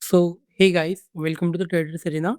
So hey guys welcome to the traders arena.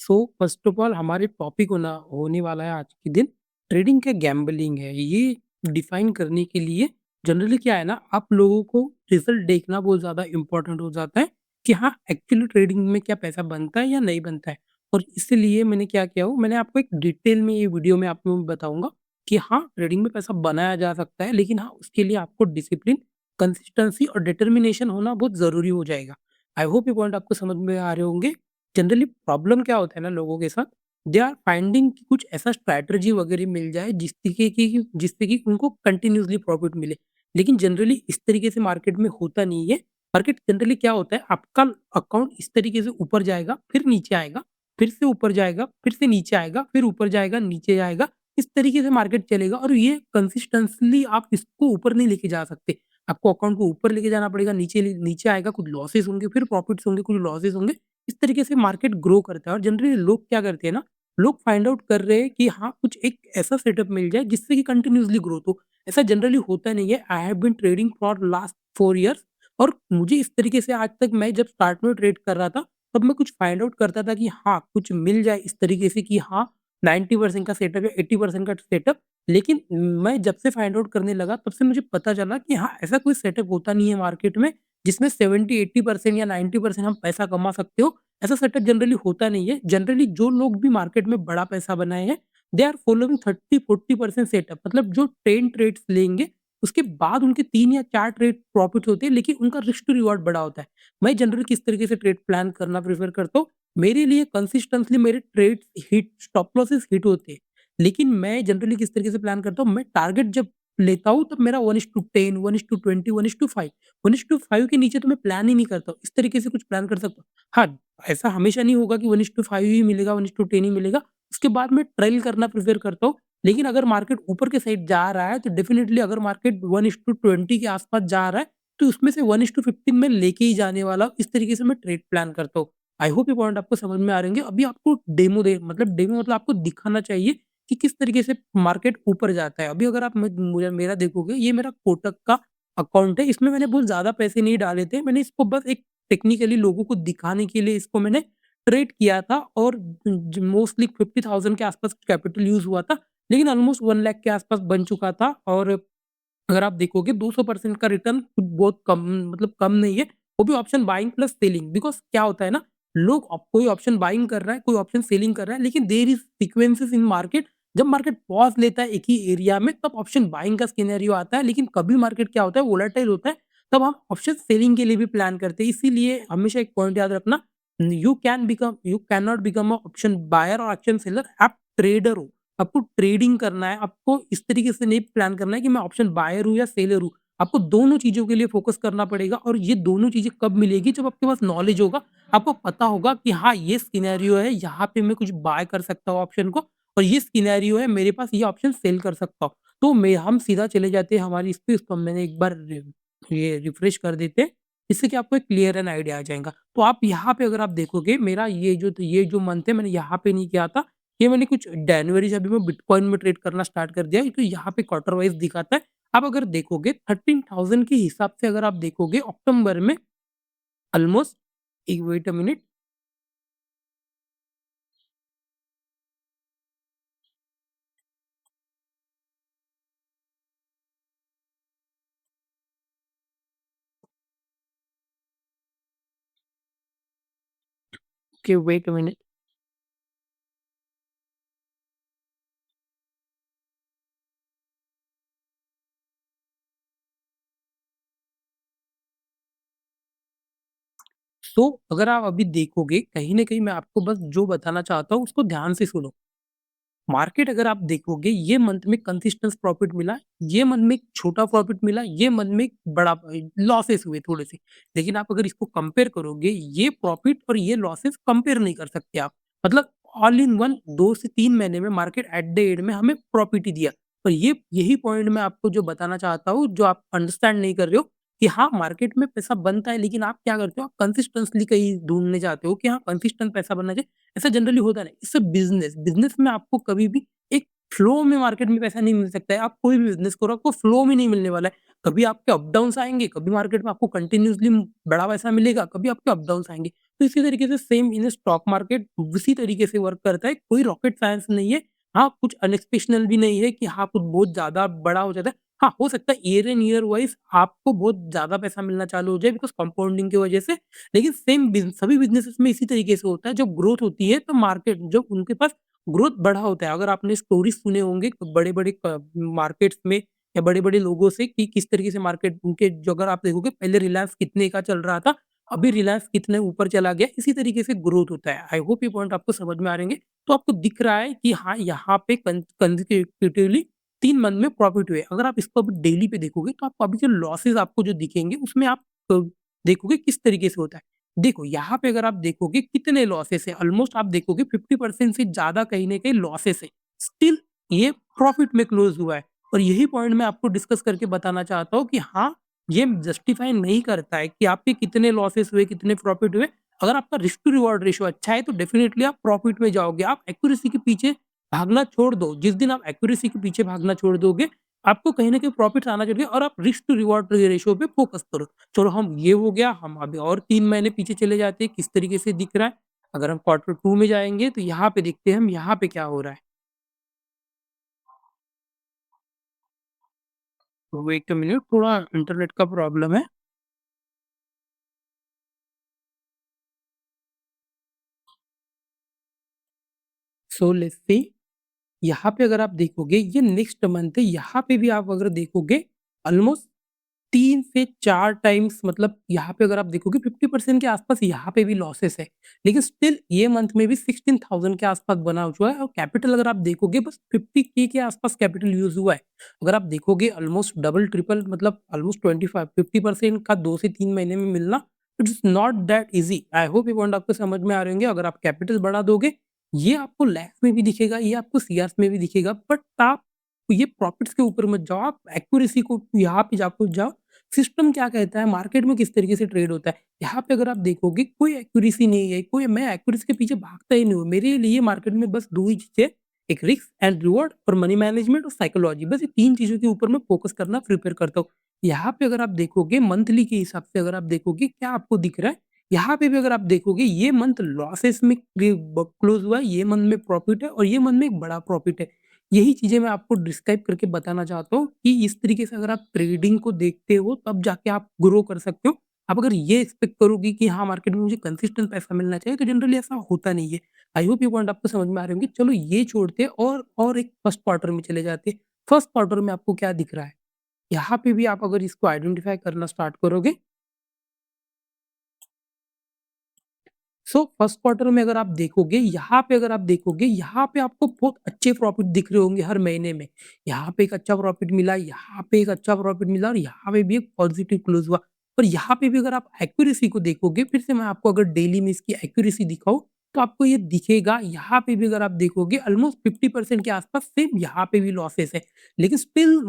So first of all हमारे topic होने वाला है आज के दिन ट्रेडिंग क्या गैम्बलिंग है ये डिफाइन करने के लिए। जनरली क्या है ना, आप लोगों को रिजल्ट देखना बहुत ज़्यादा इंपॉर्टेंट हो जाता है कि हाँ एक्चुअली ट्रेडिंग में क्या पैसा बनता है या नहीं बनता है। और इसलिए मैंने क्या किया हो, मैंने आपको एक डिटेल में ये वीडियो में आपको बताऊंगा कि हाँ ट्रेडिंग में पैसा बनाया जा सकता है, लेकिन हाँ उसके लिए आपको डिसिप्लिन, कंसिस्टेंसी और डिटर्मिनेशन होना बहुत ज़रूरी हो जाएगा। आई होप ये पॉइंट आपको समझ में आ रहे होंगे। जनरली प्रॉब्लम क्या होता है ना लोगों के साथ, दे आर फाइंडिंग कि कुछ ऐसा स्ट्रैटेजी वगैरह मिल जाए जिससे कि उनको कंटिन्यूअसली प्रॉफिट मिले। लेकिन जनरली इस तरीके से मार्केट में होता नहीं है। मार्केट जनरली क्या होता है, आपका अकाउंट इस तरीके से ऊपर जाएगा, फिर नीचे आएगा, फिर से ऊपर जाएगा, फिर से नीचे आएगा, फिर ऊपर जाएगा, नीचे जाएगा। इस तरीके से मार्केट चलेगा और ये कंसिस्टेंटली आप इसको ऊपर नहीं लेके जा सकते। आपको अकाउंट को ऊपर लेके जाना पड़ेगा, नीचे आएगा, कुछ लॉसेस होंगे, फिर प्रॉफिट्स होंगे, कुछ लॉसेस होंगे। इस तरीके से मार्केट ग्रो करता है और जनरली लोग क्या करते हैं ना, लोग फाइंड आउट कर रहे हैं कि हाँ, कुछ एक ऐसा सेटअप मिल जाए जिससे कि कंटिन्यूअसली ग्रोथ हो। ऐसा जनरली होता नहीं है। I have been trading for last 4 years और मुझे इस तरीके से आज तक, मैं जब स्टार्ट में ट्रेड कर रहा था, तब मैं कुछ फाइंड आउट करता था कि हाँ, कुछ मिल जाए इस तरीके से कि हाँ, 90% का सेटअप या 80% का सेटअप। लेकिन मैं जब से फाइंड आउट करने लगा तब से मुझे पता चला कि हाँ, ऐसा कोई सेटअप होता नहीं है मार्केट में जिसमें 70-80% या 90% हम पैसा कमा सकते हो। ऐसा सेटअप जनरली होता नहीं है। जनरली जो लोग भी मार्केट में बड़ा पैसा बनाए हैं, दे आर फॉलोइंग 30-40% सेटअप। मतलब जो 10 ट्रेड्स लेंगे, उसके बाद उनके 3 या 4 ट्रेड प्रॉफिट होते हैं, लेकिन उनका रिस्क टू रिवॉर्ड बड़ा होता है। मैं जनरली किस तरीके से ट्रेड प्लान करना प्रेफ़र करता हूँ, मेरे लिए कंसिस्टेंटली मेरे trades hit, stop losses hit होते हैं। लेकिन मैं जनरली किस तरीके से प्लान करता हूँ, मैं टारगेट जब लेता हूँ तब मेरा 1:10, 1:20, 1:5, 1:5 के नीचे तो मैं प्लान ही नहीं करता हूँ। इस तरीके से कुछ प्लान कर सकता हूँ। हाँ, ऐसा हमेशा नहीं होगा कि 1:5 ही मिलेगा, 1:10 ही मिलेगा। उसके बाद मैं ट्रेल करना प्रेफ़र करता हूँ। लेकिन अगर मार्केट ऊपर के साइड जा रहा है तो डेफ़िनिटली, अगर मार्केट 1:20 के आस-पास जा रहा है, तो उसमें से 1:15 मैं लेके ही जाने वाला हूँ। इस तरीके से मैं ट्रेड प्लान करता हूँ। आई होप ये पॉइंट आपको समझ में आ रहे होंगे। अभी आपको डेमो मतलब आपको दिखाना चाहिए कि किस तरीके से मार्केट ऊपर जाता है। अभी अगर आप मुझे मेरा देखोगे, ये मेरा कोटक का अकाउंट है। इसमें मैंने बहुत ज़्यादा पैसे नहीं डाले थे। मैंने इसको बस एक टेक्निकली लोगों को दिखाने के लिए इसको मैंने ट्रेड किया था और ज मोस्टली 50,000 के आसपास कैपिटल यूज़ हुआ था। लेकिन ऑलमोस्ट 1 लाख के आसपास बन चुका था और अगर आप देखोगे 200% का रिटर्न बहुत कम, मतलब कम नहीं है। वो भी option buying plus selling. Because क्या होता है ना, लोग कोई ऑप्शन बाइंग कर रहा है, कोई ऑप्शन सेलिंग कर रहा है, लेकिन there is sequences in market. जब मार्केट पॉज़ लेता है एक ही एरिया में, तब ऑप्शन बाइंग का सिनेरियो आता है। लेकिन कभी मार्केट क्या होता है, वोलेटाइल होता है, तब हम ऑप्शन सेलिंग के लिए भी प्लान करते हैं। इसीलिए हमेशा एक पॉइंट याद रखना, you can not become a option buyer और ऑप्शन सेलर। आप ट्रेडर हो। आपको ट्रेडिंग करना है, आपको इस तरीके से नहीं प्लान करना है कि मैं ऑप्शन बायर हूँ या सेलर हूँ। आपको दोनों चीज़ों के लिए फ़ोकस करना पड़ेगा और ये दोनों चीज़ें कब मिलेगी, जब आपके पास नॉलेज होगा। आपको पता होगा कि हाँ, ये सिनेरियो है, यहाँ पे मैं कुछ बाय कर सकता हूँ ऑप्शन को, और ये सिनेरियो है, मेरे पास ये ऑप्शन सेल कर सकता हूँ। तो मैं हम सीधा चले जाते हैं हमारी इस पे, इसको मैंने एक बार ये रिफ्रेश कर देते हैं, जिससे कि आपको एक क्लियर एन आइडिया आ जाएगा। तो आप यहाँ पे अगर आप देखोगे, मेरा ये जो मंथ है, मैंने यहाँ पे नहीं किया था। ये मैंने कुछ जनवरी से अभी मैं बिटकॉइन में ट्रेड करना स्टार्ट कर दिया है, तो यहाँ पे क्वार्टर वाइज़ दिखाता है। आप अगर देखोगे 13,000 के हिसाब से, अगर आप देखोगे अक्टूबर में ऑलमोस्ट, एक wait a minute, okay wait a minute. तो अगर आप अभी देखोगे, कहीं न कहीं मैं आपको बस जो बताना चाहता हूँ उसको ध्यान से सुनो। मार्केट अगर आप देखोगे, ये मंथ में कंसिस्टेंस प्रॉफिट मिला, ये मंथ में एक छोटा प्रॉफिट मिला, ये मंथ में एक बड़ा लॉसेस हुए थोड़े-से। लेकिन आप अगर इसको कंपेयर करोगे, ये प्रॉफिट और ये लॉसेस कंपेयर नहीं कर सकते आप। मतलब ऑल इन वन 2 से 3 महीने में मार्केट एट द एंड में हमें प्रॉफिट ही दिया। और ये यही पॉइंट मैं आपको जो बताना चाहता हूँ, जो आप अंडरस्टैंड नहीं कर रहे हो, कि हाँ, मार्केट में पैसा बनता है, लेकिन आप क्या करते हो, आप कंसिस्टेंटली कहीं ढूँढने जाते हो कि हाँ, कंसिस्टेंट पैसा बनना चाहिए। ऐसा जनरली होता नहीं। इससे बिज़नेस बिज़नेस में आपको कभी भी एक फ्लो में मार्केट में पैसा नहीं मिल सकता है। आप कोई भी बिज़नेस करो, आपको फ्लो में नहीं मिलने वाला है। कभी आपके अप डाउन्स आएँगे, कभी मार्केट में आपको कंटिन्यूअसली बड़ा पैसा मिलेगा, कभी आपके अप डाउन्स आएँगे। तो इसी तरीके से सेम इन स्टॉक मार्केट उसी तरीके से वर्क करता है, कोई रॉकेट साइंस नहीं है। हाँ, कुछ अनएक्सपेक्टेशनल भी नहीं है कि हाँ, कुछ बहुत ज़्यादा बड़ा हो जाता है। हाँ, हो सकता है ईयर एंड ईयर वाइज़ आपको बहुत ज़्यादा पैसा मिलना चालू हो जाए बिकॉज़ कंपाउंडिंग की वजह से। लेकिन सेम सभी बिज़नेसेस में इसी तरीके से होता है, जब ग्रोथ होती है तो मार्केट जब उनके पास ग्रोथ बढ़ा होता है। अगर आपने स्टोरीज़ सुने होंगे बड़े-बड़े मार्केट्स में या बड़े-बड़े लोगों से कि किस तरीके से मार्केट उनके जो अगर आप देखोगे पहले रिलायंस कितने का चल रहा था, अभी रिलायंस कितने ऊपर चला गया, इसी तरीके से ग्रोथ होता है। आई होप ये पॉइंट आपको समझ में आ रहे होंगे। तो आपको दिख रहा है कि हाँ, यहाँ पे कंसेक्यूटिवली 3 मंथ में प्रॉफिट हुए। अगर आप इसको अभी डेली पे देखोगे तो आपको अभी जो लॉसेस आपको जो दिखेंगे उसमें आप देखोगे किस तरीके से होता है। देखो यहाँ पे अगर आप देखोगे कितने लॉसेस हैं, ऑलमोस्ट आप देखोगे 50% से ज़्यादा कहीं न कहीं लॉसेस है। स्टिल ये प्रॉफिट में क्लोज़ हुआ है और यही पॉइंट मैं आपको डिस्कस करके बताना चाहता हूँ कि हाँ, ये जस्टिफाई नहीं करता है कि आपके कितने लॉसेस हुए, कितने प्रॉफिट हुए। अगर आपका रिस्क टू रिवॉर्ड रेशियो अच्छा है तो डेफिनिटली आप प्रॉफिट में जाओगे। आप एक्यूरेसी के पीछे भागना छोड़ दो। जिस दिन आप एक्यूरेसी के पीछे भागना छोड़ दोगे, आपको कहीं न कहीं प्रॉफिट्स आना चाहिए और आप रिस्क टू रिवॉर्ड रेशियो पे फोकस करो। चलो हम ये हो गया, हम अभी और 3 महीने पीछे चले जाते हैं, किस तरीके से दिख रहा है। अगर हम क्वार्टर 2 में जाएँगे तो यहाँ पे देखते हैं हम यहाँ पे क्या हो रहा है। वेट अ मिनट थोड़ा इंटरनेट का प्रॉब्लम है। सो लेट्स सी यहाँ पे अगर आप देखोगे ये नेक्स्ट मंथ है, यहाँ पे भी आप अगर देखोगे ऑलमोस्ट 3 से 4 टाइम्स मतलब यहाँ पे अगर आप देखोगे 50% के आसपास यहाँ पे भी लॉसेस है। लेकिन स्टिल ये मंथ में भी 16,000 के आसपास बना हुआ है और कैपिटल अगर आप देखोगे बस 50K के आसपास कैपिटल यूज़ हुआ है। अगर आप देखोगे ऑलमोस्ट डबल ट्रिपल मतलब ऑलमोस्ट 25-50% का 2 से 3 महीने में मिलना it's not that easy. I hope ये पॉइंट आपको समझ में आ रहे होंगे। अगर आप कैपिटल बढ़ा दोगे, ये आपको लैक्स में भी दिखेगा, ये आपको सीआर्स में भी दिखेगा बट आप ये प्रॉफिट्स के ऊपर मत जाओ, आप एक्यूरेसी को यहाँ पे जाको जाओ। सिस्टम क्या कहता है, मार्केट में किस तरीके से ट्रेड होता है। यहाँ पे अगर आप देखोगे कोई एक्यूरेसी नहीं है, कोई मैं एक्यूरेसी के पीछे भागता ही नहीं हूँ। मेरे लिए मार्केट में बस 2 ही चीज़ें, एक रिस्क एंड रिवॉर्ड और मनी मैनेजमेंट और साइकोलॉजी बस ये 3 चीज़ों के ऊपर मैं फ़ोकस करना प्रेफ़र करता हूँ। यहाँ पे अगर आप देखोगे मंथली के हिसाब से अगर आप देखोगे क्या आपको दिख रहा है, यहाँ पे भी अगर आप देखोगे ये मंथ लॉसेस में क्लोज़ हुआ है, ये मंथ में प्रॉफ़िट है और ये मंथ में एक बड़ा प्रॉफ़िट है। यही चीज़ें मैं आपको डिस्क्राइब करके बताना चाहता हूँ कि इस तरीके से अगर आप ट्रेडिंग को देखते हो तब जाके आप ग्रो कर सकते हो। आप अगर ये एक्सपेक्ट करोगे कि हाँ, मार्केट में मुझे कंसिस्टेंट पैसा मिलना चाहिए तो जनरली ऐसा होता नहीं है। आई होप ये पॉइंट आपको समझ में आ रहे होंगे। चलो ये छोड़ते हैं और एक फर्स्ट क्वार्टर में चले जाते हैं। फर्स्ट क्वार्टर में आपको क्या दिख रहा है? यहाँ पे भी आप अगर इसको आइडेंटिफ़ाई करना स्टार्ट करोगे सो फर्स्ट क्वार्टर में अगर आप देखोगे, यहाँ पे अगर आप देखोगे, यहाँ पे आपको बहुत अच्छे प्रॉफ़िट दिख रहे होंगे हर महीने में। यहाँ पे एक अच्छा प्रॉफ़िट मिला, यहाँ पे एक अच्छा प्रॉफ़िट मिला और यहाँ पे भी एक पॉज़िटिव क्लोज़ हुआ। और यहाँ पे भी अगर आप एक्यूरेसी को देखोगे, फिर से मैं आपको अगर डेली में इसकी एक्यूरेसी दिखाऊँ, तो आपको ये दिखेगा, यहाँ पे भी अगर आप देखोगे ऑलमोस्ट 50% के आस-पास सेम यहाँ पे भी लॉसेस है। लेकिन स्टिल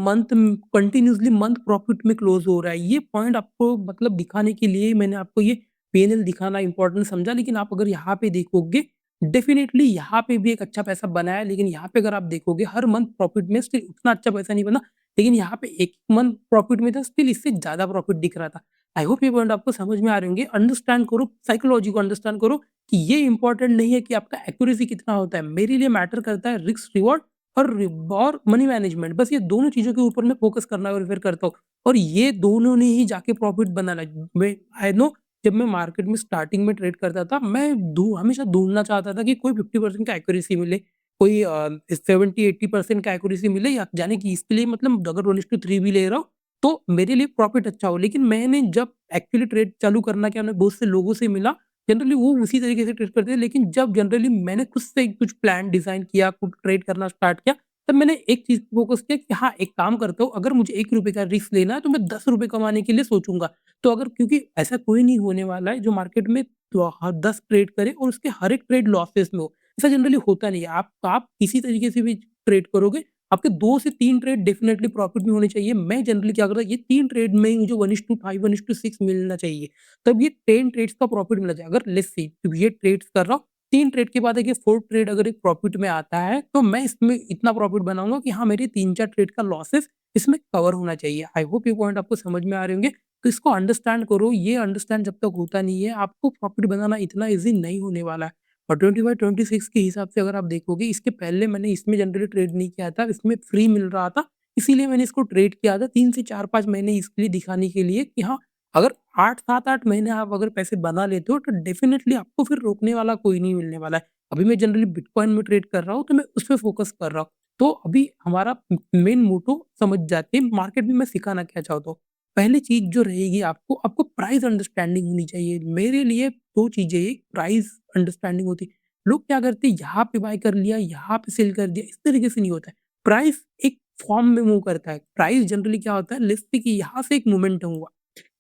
कंटीन्यूअसली मंथ प्रॉफ़िट में क्लोज़ हो रहा है। ये पॉइंट आपको मतलब दिखाने के लिए मैंने आपको ये पीएनएल दिखाना इम्पोर्टेंट समझा लेकिन आप अगर यहाँ पे देखोगे डेफिनिटली यहाँ पे भी एक अच्छा पैसा बना है लेकिन यहाँ पे अगर आप देखोगे हर मंथ प्रॉफिट में स्टिल उतना अच्छा पैसा नहीं बना लेकिन यहाँ पे एक मंथ प्रॉफिट में था स्टिल इससे ज्यादा प्रॉफिट दिख रहा था। आई होप ये पॉइंट आपको समझ में आ रहे होंगे। अंडरस्टैंड करो साइकोलॉजी को अंडरस्टैंड करो कि ये इंपॉर्टेंट नहीं है कि आपका एक्यूरेसी कितना होता है। मेरे लिए मैटर करता है रिस्क रिवॉर्ड और मनी मैनेजमेंट। बस ये दोनों चीजों के ऊपर मैं फोकस करना प्रेफर करता हूँ और ये दोनों ने ही जाके प्रॉफिट बनाना मैं आई नो जब मैं मार्केट में स्टार्टिंग में ट्रेड करता था, मैं हमेशा ढूँढना चाहता था कि कोई 50% का एक्यूरेसी मिले, कोई 70-80% का एक्यूरेसी मिले या जाने कि इसके लिए मतलब अगर 1:3 भी ले रहा हूँ, तो मेरे लिए प्रॉफ़िट अच्छा हो। लेकिन मैंने जब एक्चुअली ट्रेड चालू करना क्या मैं बहुत से लोगों से मिला, जनरली वो उसी तरीके से ट्रेड करते थे। लेकिन जब जनरली मैंने खुद से कुछ प्लान डिज़ाइन किया, खुद ट्रेड करना स्टार्ट किया, तब मैंने एक चीज़ पे फ़ोकस किया कि हाँ, एक काम करता हूँ, अगर मुझे ₹1 का रिस्क लेना है, तो मैं ₹10 कमाने के लिए सोचूँगा। तो अगर क्योंकि ऐसा कोई नहीं होने वाला है जो मार्केट में तो ह 10 ट्रेड करे और उसके हर एक ट्रेड लॉसेस में हो। ऐसा जनरली होता नहीं है। आप किसी तरीके से भी ट्रेड करोगे, आपके 2 से 3 ट्रेड डेफिनिटली प्रॉफिट में होने चाहिए। मैं जनरली क्या करता हूँ, ये 3 ट्रेड में ही मुझे 1:5, 1:6 मिलना चाहिए। तब ये 10 ट्रेड्स का प्रॉफिट मिलना चाहिए। अगर लेट्स से ये ट्रेड्स कर रहा हूँ, 3 ट्रेड के बाद देखिए 4th ट्रेड अगर एक प्रॉफिट में आता है, तो मैं इसमें इतना प्रॉफिट बनाऊँगा कि हाँ, मेरे 3-4 ट्रेड का लॉसेस इसमें कवर होना चाहिए। आई होप ये पॉइंट आपको समझ में आ रहे होंगे। तो इसको अंडरस्टैंड करो, ये अंडरस्टैंड जब तक होता नहीं है, आपको प्रॉफ़िट बनाना इतना ईज़ी नहीं होने वाला है। और 25-26 के हिसाब से अगर आप देखोगे, इसके पहले मैंने इसमें जनरली ट्रेड नहीं किया था, इसमें फ्री मिल रहा था, इसीलिए मैंने इसको ट्रेड किया था 3 से 4-5 महीने इसके लिए दिखाने के लिए कि हाँ, अगर 8 7-8 महीने आप अगर पैसे बना लेते हो, तो डेफ़िनिटली आपको फिर रोकने वाला कोई नहीं मिलने वाला है। अभी मैं जनरली बिटकॉइन में ट्रेड कर रहा हूँ, तो मैं उस पे फ़ोकस कर रहा हूँ। तो अभी हमारा मेन मोटो समझ जाते हैं मार्केट में मैं सिखाना क्या चाहता हूँ। पहली चीज़ जो रहेगी आपको, आपको प्राइस अंडरस्टैंडिंग होनी चाहिए। मेरे लिए 2 चीज़ें, एक प्राइस अंडरस्टैंडिंग होती है। लोग क्या करते हैं, यहाँ पे बाय कर लिया, यहाँ पे सेल कर दिया, इस तरीके से नहीं होता है। प्राइस एक फॉर्म में मूव करता है। प्राइस जनरली क्या होता है, लेट्स से कि यहाँ से एक मोमेंटम हुआ।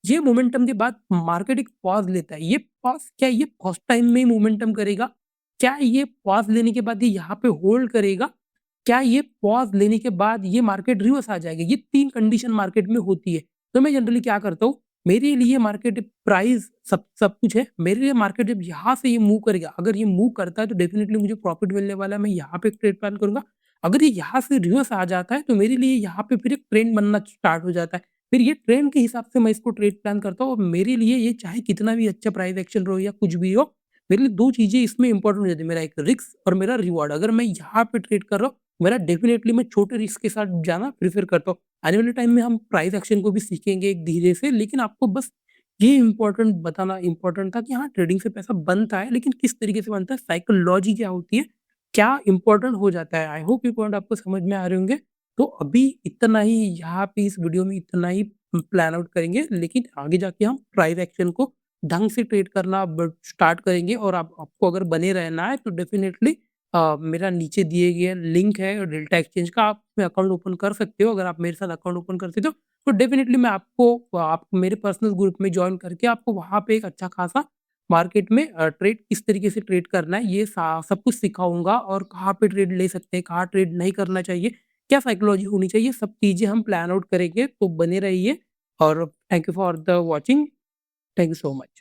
ये मोमेंटम के बाद मार्केट एक पॉज़ लेता है। ये पॉज़ क्या, ये फर्स्ट टाइम में ही मोमेंटम करेगा? क्या ये पॉज़ लेने के बाद ये यहाँ पे होल्ड करेगा? क्या ये पॉज़ लेने के बाद ये मार्केट रिवर्स आ जाएगा? ये 3 कंडीशन मार्केट में होती है। तो मैं जनरली क्या करता हूँ, मेरे लिए मार्केट प्राइस सब सब कुछ है। मेरे लिए मार्केट जब यहाँ से ये मूव करेगा, अगर ये मूव करता है तो डेफ़िनिटली मुझे प्रॉफ़िट मिलने वाला है, मैं यहाँ पे एक ट्रेड प्लान करूँगा। अगर ये यहाँ से रिवर्स आ जाता है तो मेरे लिए यहाँ पे फिर एक ट्रेंड बनना स्टार्ट हो जाता है। फिर ये ट्रेंड के हिसाब से मैं इसको ट्रेड प्लान करता हूँ और मेरे लिए ये चाहे कितना भी अच्छा प्राइस एक्शन रहो या कुछ भी हो, मेरे लिए 2 चीज़ें इसमें इम्पोर्टेंट हो जाती है। मेरा एक रिस्क और मेरा रिवार्ड। अगर मैं यहाँ पे ट्रेड कर रहा हूँ, मेरा डेफ़िनिटली मैं छोटे रिस्क के साथ जाना प्रेफ़र करता हूँ। आने वाले टाइम में हम प्राइस एक्शन को भी सीखेंगे एक धीरे से, लेकिन आपको बस ये इम्पोर्टेंट बताना इम्पोर्टेंट था कि हाँ, ट्रेडिंग से पैसा बनता है, लेकिन किस तरीके से बनता है, साइकोलॉजी क्या होती है, क्या इम्पोर्टेंट हो जाता है। आई होप ये पॉइंट आपको समझ में आ रहे होंगे। तो अभी इतना ही, यहाँ पे इस वीडियो में इतना ही प्लान आउट करेंगे, लेकिन आगे जाके हम प्राइस एक्शन को ढंग से ट्रेड करना ब स्टार्ट करेंगे और आप आपको अगर बने रहना है तो डेफ़िनिटली मेरा नीचे दिए गए लिंक है डेल्टा एक्सचेंज का, आप उसमें अकाउंट ओपन कर सकते हो। अगर आप मेरे साथ अकाउंट ओपन करते हो तो डेफ़िनिटली मैं आपको आप मेरे पर्सनल ग्रुप में जॉइन करके आपको वहाँ पे एक अच्छा खासा मार्केट में ट्रेड किस तरीके से ट्रेड करना है, ये सा सब कुछ सिखाऊँगा और कहाँ पे ट्रेड ले सकते हैं, कहाँ ट्रेड नहीं करना चाहिए, क्या साइकोलॉजी होनी चाहिए, सब चीज़ें हम प्लान आउट करेंगे। तो बने रहिए और thank you for the watching. Thank you so much.